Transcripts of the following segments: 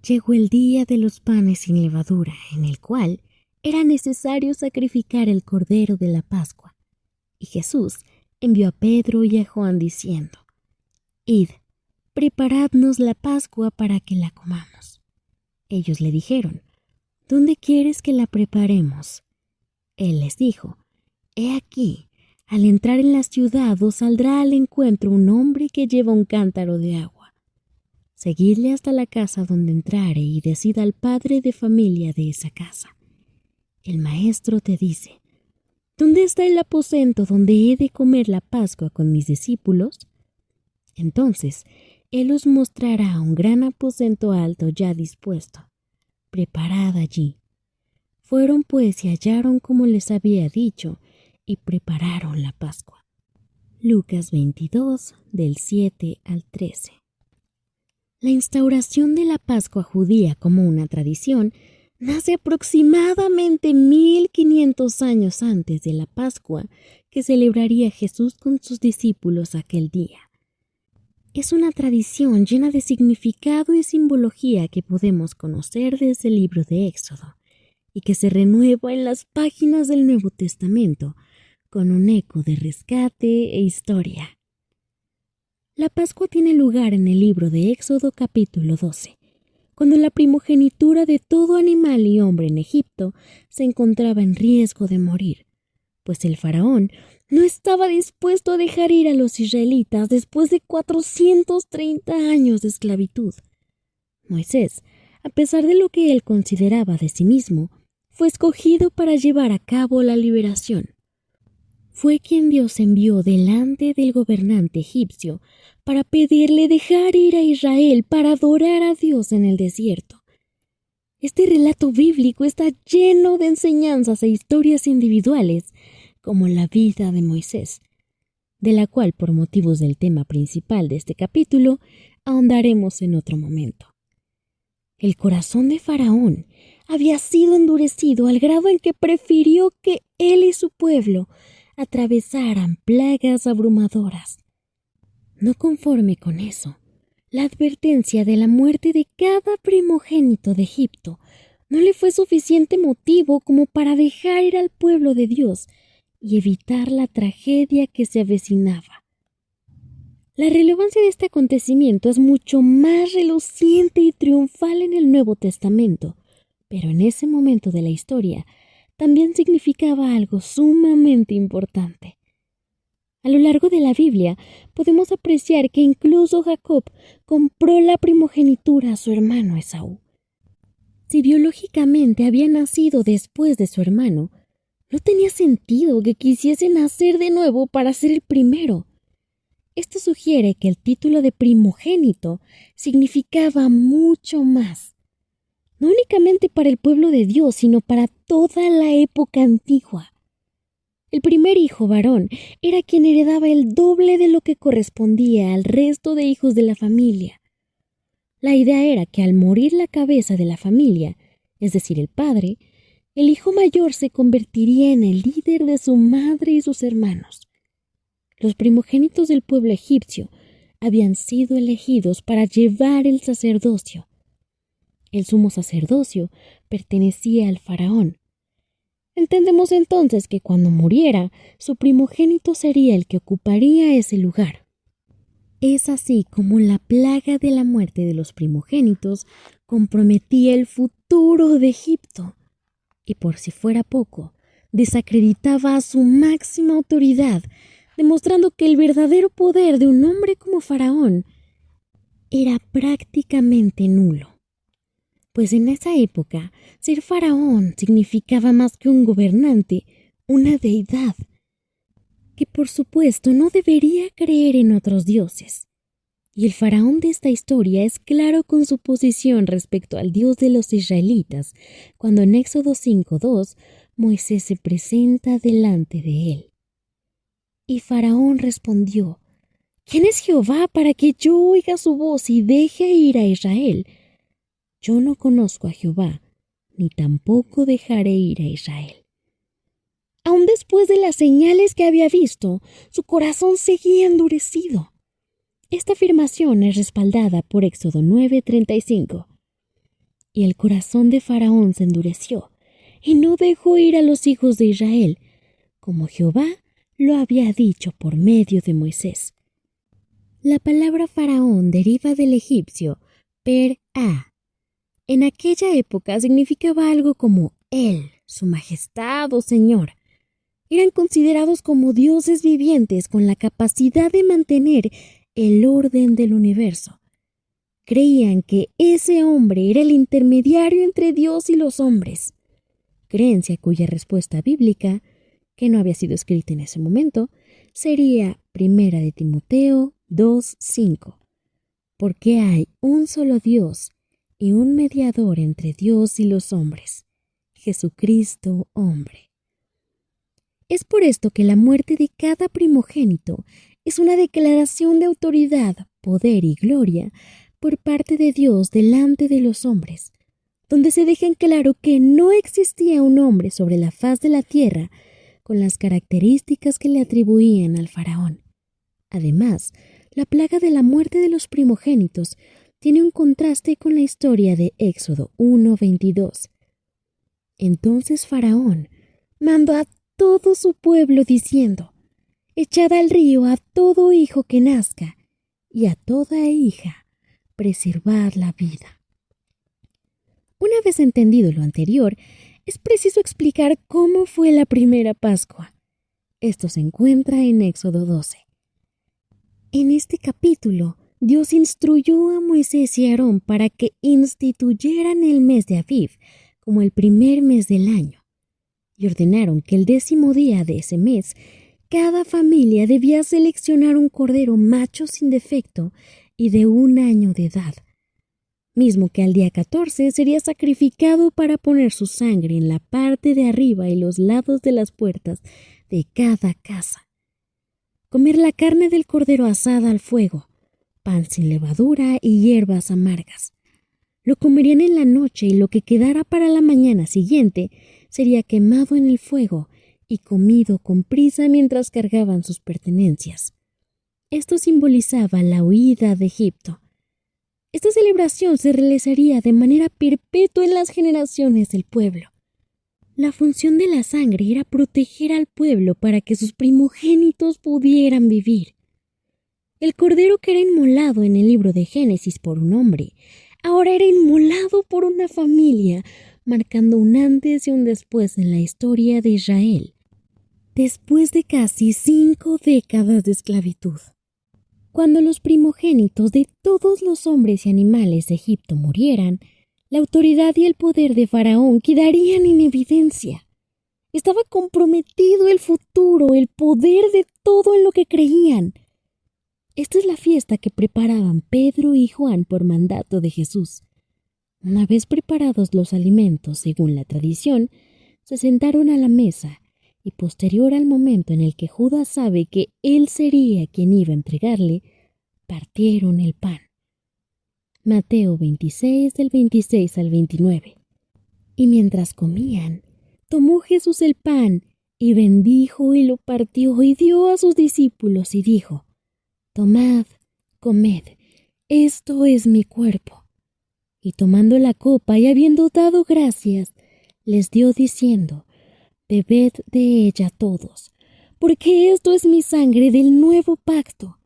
llegó el día de los panes sin levadura, en el cual era necesario sacrificar el cordero de la Pascua. Y Jesús envió a Pedro y a Juan diciendo: «Id, preparadnos la Pascua para que la comamos». Ellos le dijeron: «¿Dónde quieres que la preparemos?». Él les dijo: «He aquí, al entrar en la ciudad os saldrá al encuentro un hombre que lleva un cántaro de agua. Seguidle hasta la casa donde entrare y decid al padre de familia de esa casa: el maestro te dice: ¿dónde está el aposento donde he de comer la Pascua con mis discípulos?». Entonces él os mostrará un gran aposento alto ya dispuesto. Preparad allí. Fueron pues y hallaron como les había dicho, y prepararon la Pascua. Lucas 22, del 7 al 13. La instauración de la Pascua judía como una tradición nace aproximadamente 1500 años antes de la Pascua que celebraría Jesús con sus discípulos aquel día. Es una tradición llena de significado y simbología que podemos conocer desde el libro de Éxodo y que se renueva en las páginas del Nuevo Testamento con un eco de rescate e historia. La Pascua tiene lugar en el libro de Éxodo capítulo 12, cuando la primogenitura de todo animal y hombre en Egipto se encontraba en riesgo de morir, pues el faraón no estaba dispuesto a dejar ir a los israelitas después de 430 años de esclavitud. Moisés, a pesar de lo que él consideraba de sí mismo, fue escogido para llevar a cabo la liberación. Fue quien Dios envió delante del gobernante egipcio para pedirle dejar ir a Israel para adorar a Dios en el desierto. Este relato bíblico está lleno de enseñanzas e historias individuales, como la vida de Moisés, de la cual, por motivos del tema principal de este capítulo, ahondaremos en otro momento. El corazón de Faraón había sido endurecido al grado en que prefirió que él y su pueblo atravesaran plagas abrumadoras. No conforme con eso, la advertencia de la muerte de cada primogénito de Egipto no le fue suficiente motivo como para dejar ir al pueblo de Dios y evitar la tragedia que se avecinaba. La relevancia de este acontecimiento es mucho más reluciente y triunfal en el Nuevo Testamento, pero en ese momento de la historia también significaba algo sumamente importante. A lo largo de la Biblia podemos apreciar que incluso Jacob compró la primogenitura a su hermano Esaú. Si biológicamente había nacido después de su hermano, no tenía sentido que quisiese nacer de nuevo para ser el primero. Esto sugiere que el título de primogénito significaba mucho más, no únicamente para el pueblo de Dios, sino para toda la época antigua. El primer hijo varón era quien heredaba el doble de lo que correspondía al resto de hijos de la familia. La idea era que al morir la cabeza de la familia, es decir, el padre, el hijo mayor se convertiría en el líder de su madre y sus hermanos. Los primogénitos del pueblo egipcio habían sido elegidos para llevar el sacerdocio. El sumo sacerdocio pertenecía al faraón. Entendemos entonces que cuando muriera, su primogénito sería el que ocuparía ese lugar. Es así como la plaga de la muerte de los primogénitos comprometía el futuro de Egipto. Y por si fuera poco, desacreditaba a su máxima autoridad, demostrando que el verdadero poder de un hombre como Faraón era prácticamente nulo. Pues en esa época, ser faraón significaba más que un gobernante, una deidad, que por supuesto no debería creer en otros dioses. Y el faraón de esta historia es claro con su posición respecto al Dios de los israelitas, cuando en Éxodo 5:2 Moisés se presenta delante de él. Y Faraón respondió: «¿Quién es Jehová para que yo oiga su voz y deje ir a Israel? Yo no conozco a Jehová, ni tampoco dejaré ir a Israel». Aun después de las señales que había visto, su corazón seguía endurecido. Esta afirmación es respaldada por Éxodo 9:35. y el corazón de Faraón se endureció, y no dejó ir a los hijos de Israel, como Jehová lo había dicho por medio de Moisés. La palabra Faraón deriva del egipcio per-a. En aquella época significaba algo como él, su majestad o señor. Eran considerados como dioses vivientes con la capacidad de mantener el orden del universo. Creían que ese hombre era el intermediario entre Dios y los hombres. Creencia cuya respuesta bíblica, que no había sido escrita en ese momento, sería 1 de Timoteo 2:5. Porque hay un solo Dios y un mediador entre Dios y los hombres, Jesucristo hombre. Es por esto que la muerte de cada primogénito es una declaración de autoridad, poder y gloria por parte de Dios delante de los hombres, donde se deja en claro que no existía un hombre sobre la faz de la tierra con las características que le atribuían al faraón. Además, la plaga de la muerte de los primogénitos tiene un contraste con la historia de Éxodo 1:22. Entonces Faraón mandó a todo su pueblo diciendo: echad al río a todo hijo que nazca, y a toda hija preservad la vida. Una vez entendido lo anterior, es preciso explicar cómo fue la primera Pascua. Esto se encuentra en Éxodo 12. En este capítulo, Dios instruyó a Moisés y Aarón para que instituyeran el mes de Aviv como el primer mes del año, y ordenaron que el 10º día de ese mes, cada familia debía seleccionar un cordero macho sin defecto y de 1 año de edad, mismo que al día 14 sería sacrificado para poner su sangre en la parte de arriba y los lados de las puertas de cada casa. Comer la carne del cordero asada al fuego, pan sin levadura y hierbas amargas. Lo comerían en la noche y lo que quedara para la mañana siguiente sería quemado en el fuego y comido con prisa mientras cargaban sus pertenencias. Esto simbolizaba la huida de Egipto. Esta celebración se realizaría de manera perpetua en las generaciones del pueblo. La función de la sangre era proteger al pueblo para que sus primogénitos pudieran vivir. El cordero que era inmolado en el libro de Génesis por un hombre, ahora era inmolado por una familia, marcando un antes y un después en la historia de Israel, después de casi 5 décadas de esclavitud. Cuando los primogénitos de todos los hombres y animales de Egipto murieran, la autoridad y el poder de Faraón quedarían en evidencia. Estaba comprometido el futuro, el poder de todo en lo que creían. Esta es la fiesta que preparaban Pedro y Juan por mandato de Jesús. Una vez preparados los alimentos según la tradición, se sentaron a la mesa y posterior al momento en el que Judas sabe que él sería quien iba a entregarle, partieron el pan. Mateo 26 del 26 al 29. Y mientras comían, tomó Jesús el pan y bendijo y lo partió y dio a sus discípulos y dijo: tomad, comed, esto es mi cuerpo. Y tomando la copa y habiendo dado gracias, les dio diciendo: bebed de ella todos, porque esto es mi sangre del nuevo pacto,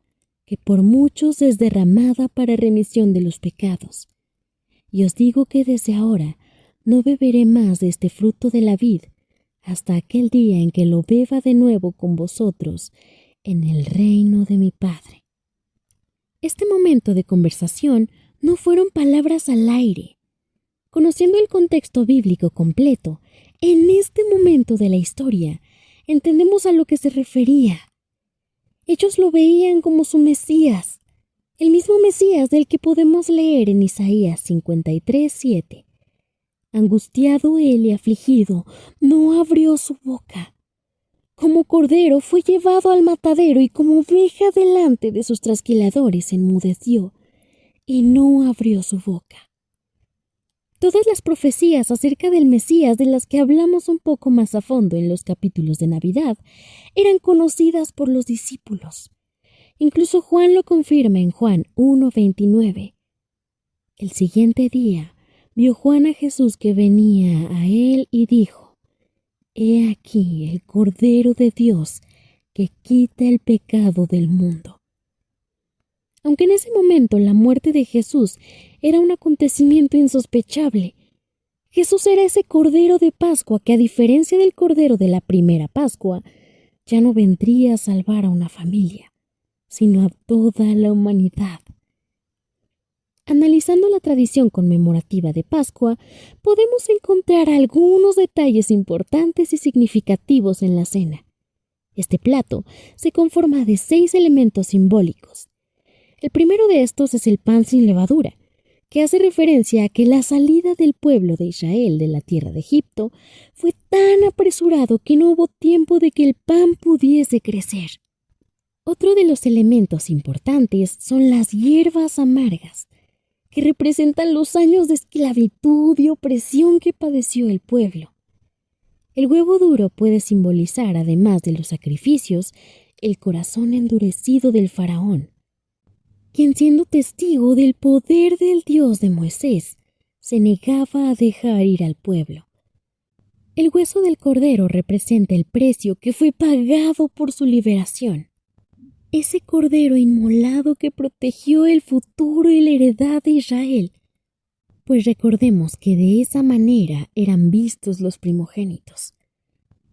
que por muchos es derramada para remisión de los pecados. Y os digo que desde ahora no beberé más de este fruto de la vid, hasta aquel día en que lo beba de nuevo con vosotros en el reino de mi Padre. Este momento de conversación no fueron palabras al aire. Conociendo el contexto bíblico completo, en este momento de la historia, entendemos a lo que se refería. Ellos lo veían como su Mesías, el mismo Mesías del que podemos leer en Isaías 53:7. Angustiado él y afligido, no abrió su boca. Como cordero fue llevado al matadero y como oveja delante de sus trasquiladores enmudeció y no abrió su boca. Todas las profecías acerca del Mesías de las que hablamos un poco más a fondo en los capítulos de Navidad eran conocidas por los discípulos. Incluso Juan lo confirma en Juan 1:29. El siguiente día, vio Juan a Jesús que venía a él y dijo: «He aquí el Cordero de Dios que quita el pecado del mundo». Aunque en ese momento la muerte de Jesús era un acontecimiento insospechable, Jesús era ese Cordero de Pascua que, a diferencia del Cordero de la primera Pascua, ya no vendría a salvar a una familia, sino a toda la humanidad. Analizando la tradición conmemorativa de Pascua, podemos encontrar algunos detalles importantes y significativos en la cena. Este plato se conforma de 6 elementos simbólicos. El primero de estos es el pan sin levadura, que hace referencia a que la salida del pueblo de Israel de la tierra de Egipto fue tan apresurado que no hubo tiempo de que el pan pudiese crecer. Otro de los elementos importantes son las hierbas amargas, que representan los años de esclavitud y opresión que padeció el pueblo. El huevo duro puede simbolizar, además de los sacrificios, el corazón endurecido del faraón, quien, siendo testigo del poder del Dios de Moisés, se negaba a dejar ir al pueblo. El hueso del cordero representa el precio que fue pagado por su liberación. Ese cordero inmolado que protegió el futuro y la heredad de Israel, pues recordemos que de esa manera eran vistos los primogénitos.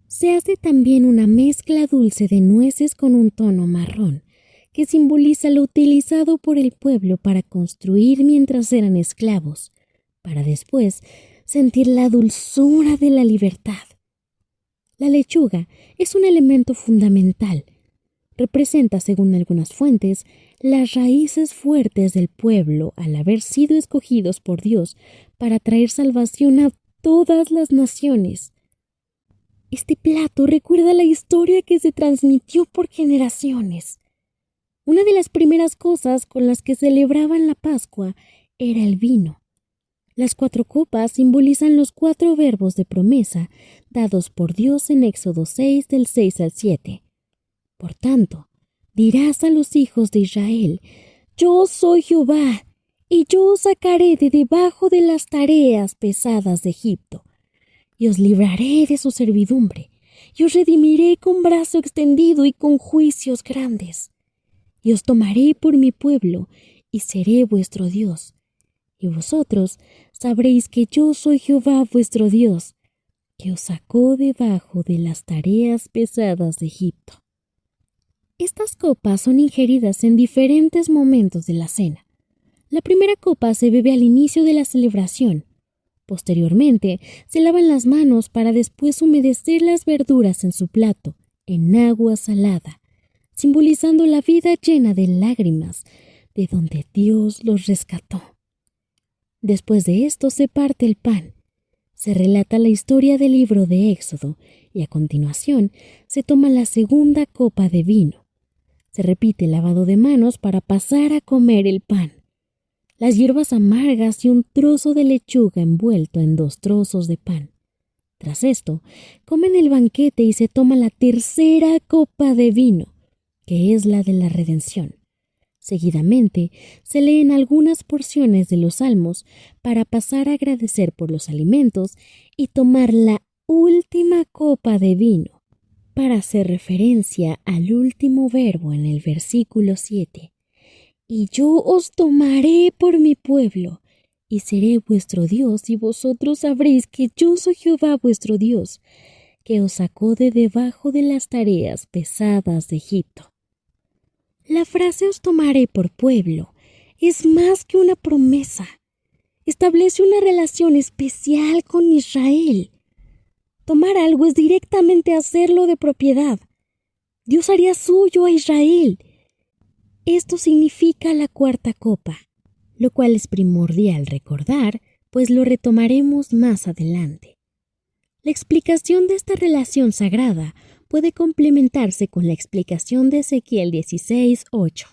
Se hace también una mezcla dulce de nueces con un tono marrón, que simboliza lo utilizado por el pueblo para construir mientras eran esclavos, para después sentir la dulzura de la libertad. La lechuga es un elemento fundamental. Representa, según algunas fuentes, las raíces fuertes del pueblo al haber sido escogidos por Dios para traer salvación a todas las naciones. Este plato recuerda la historia que se transmitió por generaciones. Una de las primeras cosas con las que celebraban la Pascua era el vino. Las 4 copas simbolizan los 4 verbos de promesa dados por Dios en Éxodo 6, del 6 al 7. Por tanto, dirás a los hijos de Israel: «Yo soy Jehová, y yo os sacaré de debajo de las tareas pesadas de Egipto, y os libraré de su servidumbre, y os redimiré con brazo extendido y con juicios grandes. Y os tomaré por mi pueblo, y seré vuestro Dios. Y vosotros sabréis que yo soy Jehová vuestro Dios, que os sacó debajo de las tareas pesadas de Egipto». Estas copas son ingeridas en diferentes momentos de la cena. La primera copa se bebe al inicio de la celebración. Posteriormente, se lavan las manos para después humedecer las verduras en su plato, en agua salada, simbolizando la vida llena de lágrimas, de donde Dios los rescató. Después de esto se parte el pan. Se relata la historia del libro de Éxodo y a continuación se toma la segunda copa de vino. Se repite el lavado de manos para pasar a comer el pan. Las hierbas amargas y un trozo de lechuga envuelto en 2 trozos de pan. Tras esto, comen el banquete y se toma la tercera copa de vino, que es la de la redención. Seguidamente, se leen algunas porciones de los salmos para pasar a agradecer por los alimentos y tomar la última copa de vino, para hacer referencia al último verbo en el versículo 7. «Y yo os tomaré por mi pueblo, y seré vuestro Dios, y vosotros sabréis que yo soy Jehová vuestro Dios, que os sacó de debajo de las tareas pesadas de Egipto». La frase «os tomaré por pueblo» es más que una promesa. Establece una relación especial con Israel. Tomar algo es directamente hacerlo de propiedad. Dios haría suyo a Israel. Esto significa la cuarta copa, lo cual es primordial recordar, pues lo retomaremos más adelante. La explicación de esta relación sagrada puede complementarse con la explicación de Ezequiel 16:8.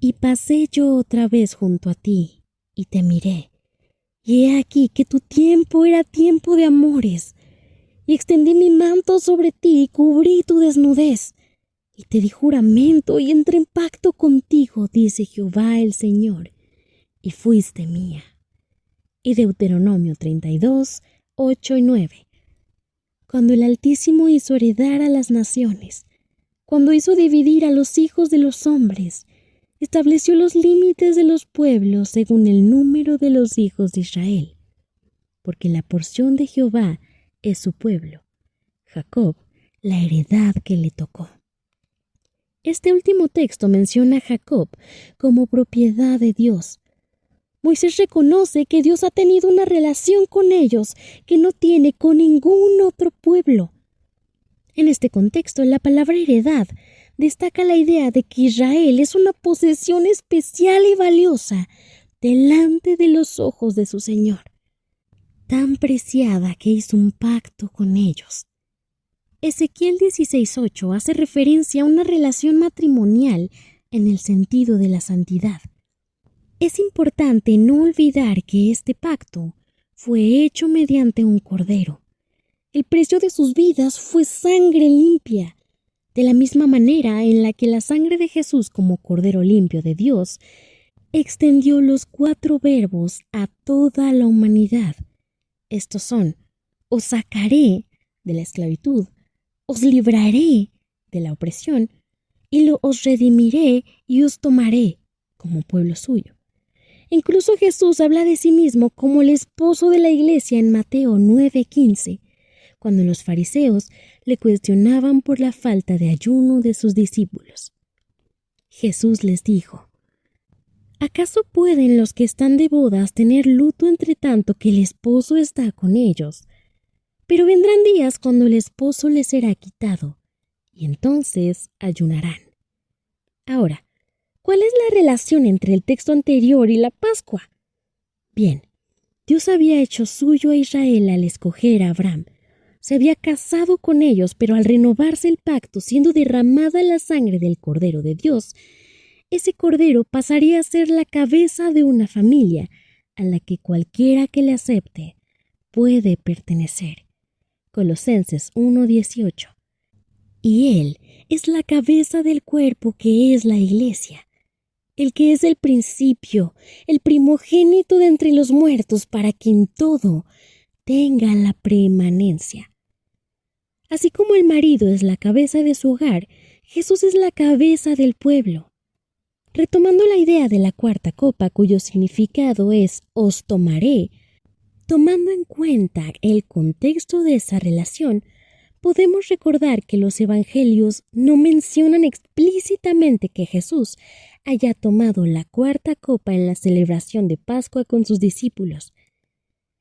«Y pasé yo otra vez junto a ti, y te miré, y he aquí que tu tiempo era tiempo de amores, y extendí mi manto sobre ti y cubrí tu desnudez, y te di juramento y entré en pacto contigo, dice Jehová el Señor, y fuiste mía. y Deuteronomio 32, 8 y 9. Cuando el Altísimo hizo heredar a las naciones, cuando hizo dividir a los hijos de los hombres, estableció los límites de los pueblos según el número de los hijos de Israel, porque la porción de Jehová es su pueblo, Jacob, la heredad que le tocó. Este último texto menciona a Jacob como propiedad de Dios. Moisés reconoce que Dios ha tenido una relación con ellos que no tiene con ningún otro pueblo. En este contexto, la palabra heredad destaca la idea de que Israel es una posesión especial y valiosa delante de los ojos de su Señor, tan preciada que hizo un pacto con ellos. Ezequiel 16:8 hace referencia a una relación matrimonial en el sentido de la santidad. Es importante no olvidar que este pacto fue hecho mediante un cordero. El precio de sus vidas fue sangre limpia, de la misma manera en la que la sangre de Jesús como cordero limpio de Dios extendió los 4 verbos a toda la humanidad. Estos son: os sacaré de la esclavitud, os libraré de la opresión, y os redimiré y os tomaré como pueblo suyo. Incluso Jesús habla de sí mismo como el esposo de la iglesia en Mateo 9:15, cuando los fariseos le cuestionaban por la falta de ayuno de sus discípulos. Jesús les dijo: ¿acaso pueden los que están de bodas tener luto entre tanto que el esposo está con ellos? Pero vendrán días cuando el esposo les será quitado, y entonces ayunarán. Ahora, ¿cuál es la relación entre el texto anterior y la Pascua? Bien, Dios había hecho suyo a Israel al escoger a Abraham. Se había casado con ellos, pero al renovarse el pacto, siendo derramada la sangre del Cordero de Dios, ese Cordero pasaría a ser la cabeza de una familia a la que cualquiera que le acepte puede pertenecer. Colosenses 1:18. Y Él es la cabeza del cuerpo que es la Iglesia, el que es el principio, el primogénito de entre los muertos, para que en todo tenga la preemanencia. Así como el marido es la cabeza de su hogar, Jesús es la cabeza del pueblo. Retomando la idea de la cuarta copa, cuyo significado es os tomaré, tomando en cuenta el contexto de esa relación, podemos recordar que los evangelios no mencionan explícitamente que Jesús haya tomado la cuarta copa en la celebración de Pascua con sus discípulos.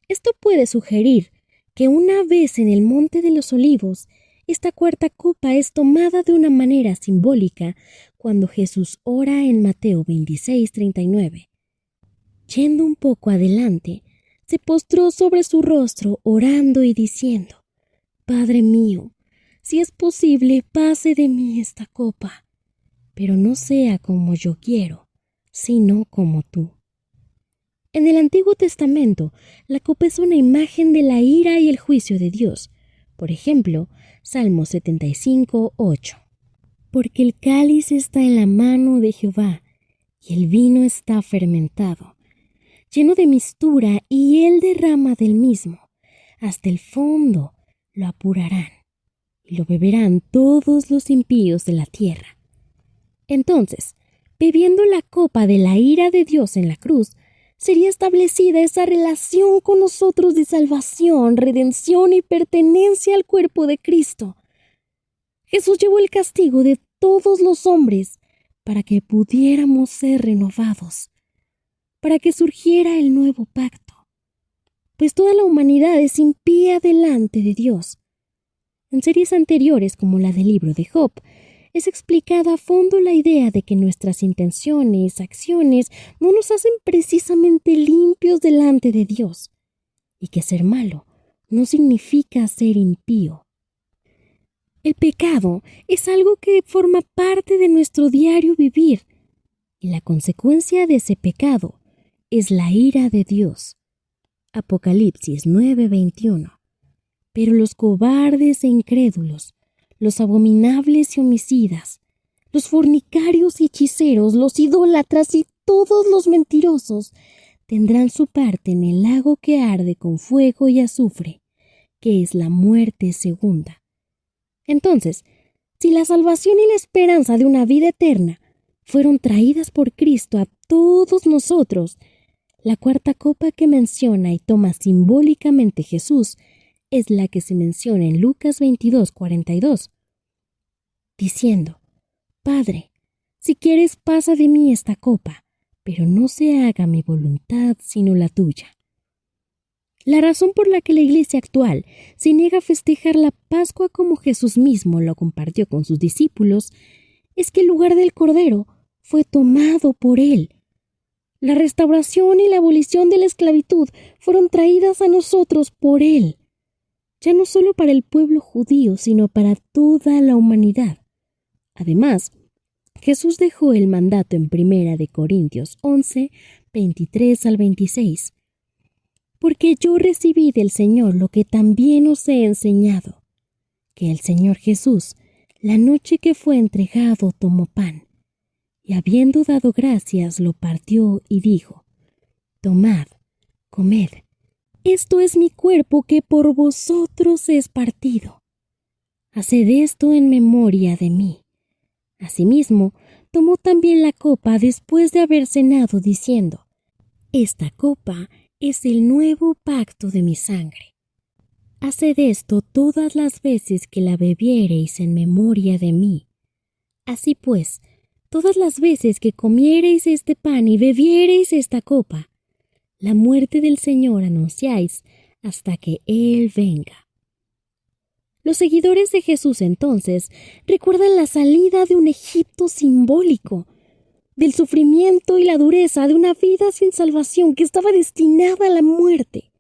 Esto puede sugerir que una vez en el Monte de los Olivos, esta cuarta copa es tomada de una manera simbólica cuando Jesús ora en Mateo 26:39. Yendo un poco adelante, se postró sobre su rostro orando y diciendo: Padre mío, si es posible, pase de mí esta copa, pero no sea como yo quiero, sino como tú. En el Antiguo Testamento, la copa es una imagen de la ira y el juicio de Dios. Por ejemplo, Salmo 75:8. Porque el cáliz está en la mano de Jehová, y el vino está fermentado, lleno de mistura, y él derrama del mismo. Hasta el fondo lo apurarán, y lo beberán todos los impíos de la tierra. Entonces, bebiendo la copa de la ira de Dios en la cruz, sería establecida esa relación con nosotros de salvación, redención y pertenencia al cuerpo de Cristo. Jesús llevó el castigo de todos los hombres para que pudiéramos ser renovados, para que surgiera el nuevo pacto, pues toda la humanidad es impía delante de Dios. En series anteriores, como la del libro de Job, es explicada a fondo la idea de que nuestras intenciones, acciones, no nos hacen precisamente limpios delante de Dios, y que ser malo no significa ser impío. El pecado es algo que forma parte de nuestro diario vivir, y la consecuencia de ese pecado es la ira de Dios. Apocalipsis 9:21. Pero los cobardes e incrédulos, los abominables y homicidas, los fornicarios y hechiceros, los idólatras y todos los mentirosos tendrán su parte en el lago que arde con fuego y azufre, que es la muerte segunda. Entonces, si la salvación y la esperanza de una vida eterna fueron traídas por Cristo a todos nosotros, la cuarta copa que menciona y toma simbólicamente Jesús es la que se menciona en Lucas 22:42, diciendo: Padre, si quieres pasa de mí esta copa, pero no se haga mi voluntad sino la tuya. La razón por la que la Iglesia actual se niega a festejar la Pascua como Jesús mismo lo compartió con sus discípulos es que el lugar del Cordero fue tomado por Él. La restauración y la abolición de la esclavitud fueron traídas a nosotros por Él, ya no solo para el pueblo judío, sino para toda la humanidad. Además, Jesús dejó el mandato en 1 Corintios 11, 23 al 26. Porque yo recibí del Señor lo que también os he enseñado, que el Señor Jesús, la noche que fue entregado, tomó pan, y habiendo dado gracias, lo partió y dijo: Tomad, comed, esto es mi cuerpo que por vosotros es partido. Haced esto en memoria de mí. Asimismo, tomó también la copa después de haber cenado, diciendo: Esta copa es el nuevo pacto de mi sangre. Haced esto todas las veces que la bebiereis en memoria de mí. Así pues, todas las veces que comiereis este pan y bebiereis esta copa, la muerte del Señor anunciáis hasta que Él venga. Los seguidores de Jesús entonces recuerdan la salida de un Egipto simbólico, del sufrimiento y la dureza de una vida sin salvación que estaba destinada a la muerte.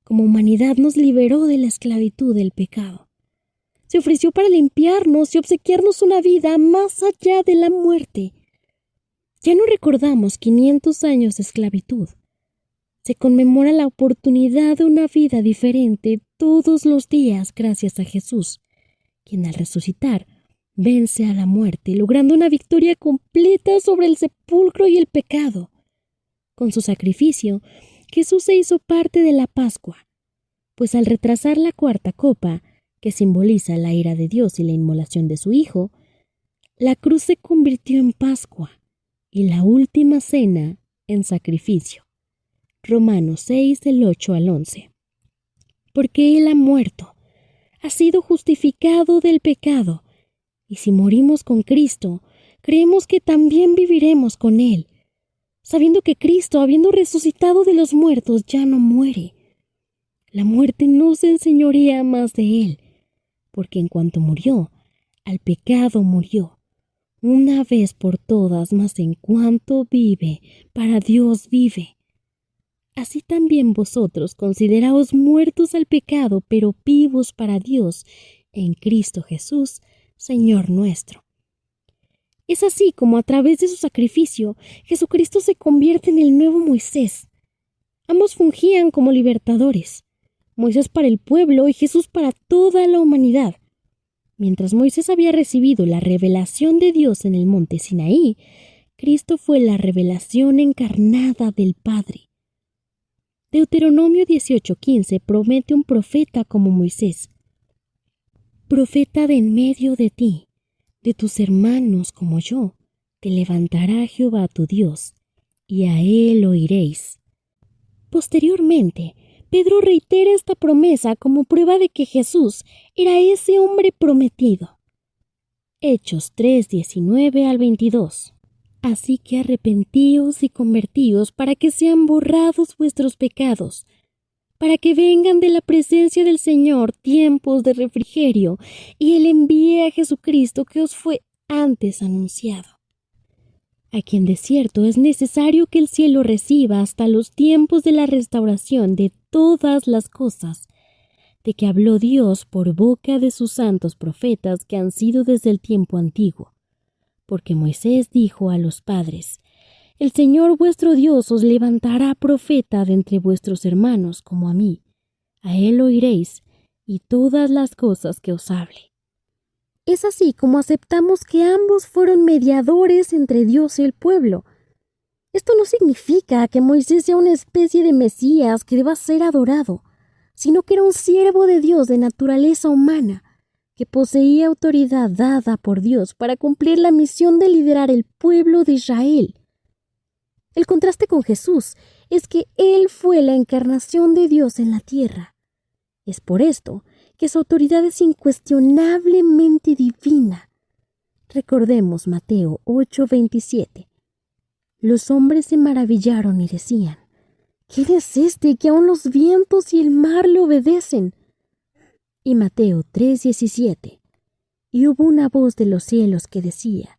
Como humanidad nos liberó de la esclavitud del pecado. Se ofreció para limpiarnos y obsequiarnos una vida más allá de la muerte. Ya no recordamos 500 años de esclavitud. Se conmemora la oportunidad de una vida diferente todos los días gracias a Jesús, quien al resucitar vence a la muerte, logrando una victoria completa sobre el sepulcro y el pecado. Con su sacrificio, Jesús se hizo parte de la Pascua, pues al retrasar la cuarta copa, que simboliza la ira de Dios y la inmolación de su Hijo, la cruz se convirtió en Pascua y la última cena en sacrificio. Romanos 6, del 8 al 11. Porque Él ha muerto, ha sido justificado del pecado, y si morimos con Cristo, creemos que también viviremos con Él, sabiendo que Cristo, habiendo resucitado de los muertos, ya no muere. La muerte no se enseñorea más de Él, porque en cuanto murió, al pecado murió, una vez por todas, mas en cuanto vive, para Dios vive. Así también vosotros consideraos muertos al pecado, pero vivos para Dios, en Cristo Jesús, Señor nuestro. Es así como a través de su sacrificio, Jesucristo se convierte en el nuevo Moisés. Ambos fungían como libertadores, Moisés para el pueblo y Jesús para toda la humanidad. Mientras Moisés había recibido la revelación de Dios en el monte Sinaí, Cristo fue la revelación encarnada del Padre. Deuteronomio 18:15 promete un profeta como Moisés. Profeta de en medio de ti, de tus hermanos como yo, te levantará Jehová tu Dios, y a él oiréis. Posteriormente, Pedro reitera esta promesa como prueba de que Jesús era ese hombre prometido. Hechos 3:19 al 22. Así que arrepentíos y convertíos para que sean borrados vuestros pecados, para que vengan de la presencia del Señor tiempos de refrigerio, y Él envíe a Jesucristo que os fue antes anunciado, a quien de cierto es necesario que el cielo reciba hasta los tiempos de la restauración de todas las cosas, de que habló Dios por boca de sus santos profetas que han sido desde el tiempo antiguo. Porque Moisés dijo a los padres: El Señor vuestro Dios os levantará profeta de entre vuestros hermanos como a mí. A él oiréis, y todas las cosas que os hable. Es así como aceptamos que ambos fueron mediadores entre Dios y el pueblo. Esto no significa que Moisés sea una especie de Mesías que deba ser adorado, sino que era un siervo de Dios de naturaleza humana, que poseía autoridad dada por Dios para cumplir la misión de liderar el pueblo de Israel. El contraste con Jesús es que Él fue la encarnación de Dios en la tierra. Es por esto que su autoridad es incuestionablemente divina. Recordemos Mateo 8:27. Los hombres se maravillaron y decían: ¿quién es este que aun los vientos y el mar le obedecen? Y Mateo 3:17. Y hubo una voz de los cielos que decía: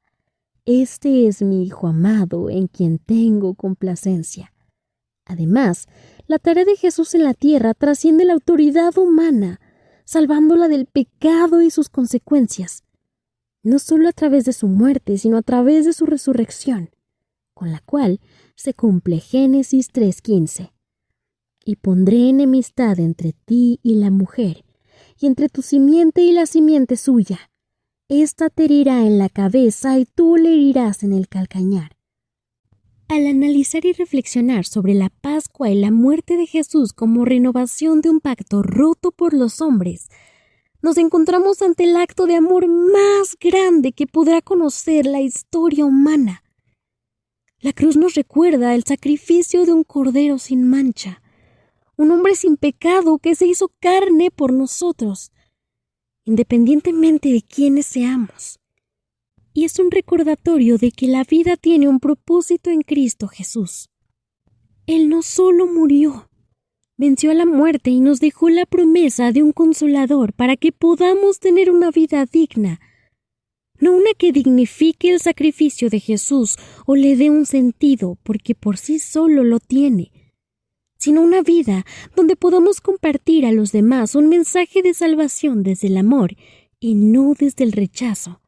Este es mi Hijo amado, en quien tengo complacencia. Además, la tarea de Jesús en la tierra trasciende la autoridad humana, salvándola del pecado y sus consecuencias, no solo a través de su muerte, sino a través de su resurrección, con la cual se cumple Génesis 3:15. Y pondré enemistad entre ti y la mujer, y entre tu simiente y la simiente suya. Esta te herirá en la cabeza y tú le herirás en el calcañar. Al analizar y reflexionar sobre la Pascua y la muerte de Jesús como renovación de un pacto roto por los hombres, nos encontramos ante el acto de amor más grande que podrá conocer la historia humana. La cruz nos recuerda el sacrificio de un cordero sin mancha, un hombre sin pecado que se hizo carne por nosotros, independientemente de quiénes seamos. Y es un recordatorio de que la vida tiene un propósito en Cristo Jesús. Él no solo murió, venció a la muerte y nos dejó la promesa de un consolador para que podamos tener una vida digna, no una que dignifique el sacrificio de Jesús o le dé un sentido porque por sí solo lo tiene, sino una vida donde podamos compartir a los demás un mensaje de salvación desde el amor y no desde el rechazo,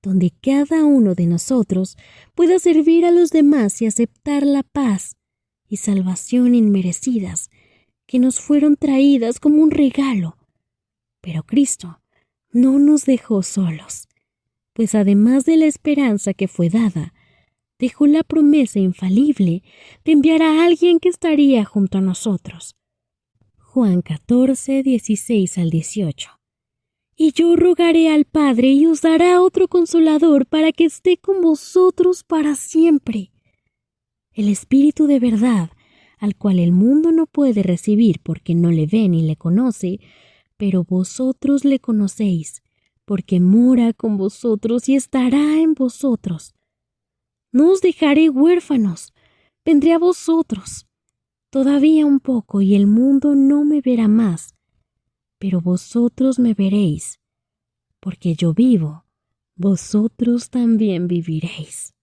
donde cada uno de nosotros pueda servir a los demás y aceptar la paz y salvación inmerecidas que nos fueron traídas como un regalo. Pero Cristo no nos dejó solos, pues además de la esperanza que fue dada, dejó la promesa infalible de enviar a alguien que estaría junto a nosotros. Juan 14:16-18. Y yo rogaré al Padre y os dará otro consolador para que esté con vosotros para siempre. El Espíritu de verdad, al cual el mundo no puede recibir porque no le ve ni le conoce, pero vosotros le conocéis, porque mora con vosotros y estará en vosotros. No os dejaré huérfanos, vendré a vosotros. Todavía un poco y el mundo no me verá más, pero vosotros me veréis, porque yo vivo, vosotros también viviréis.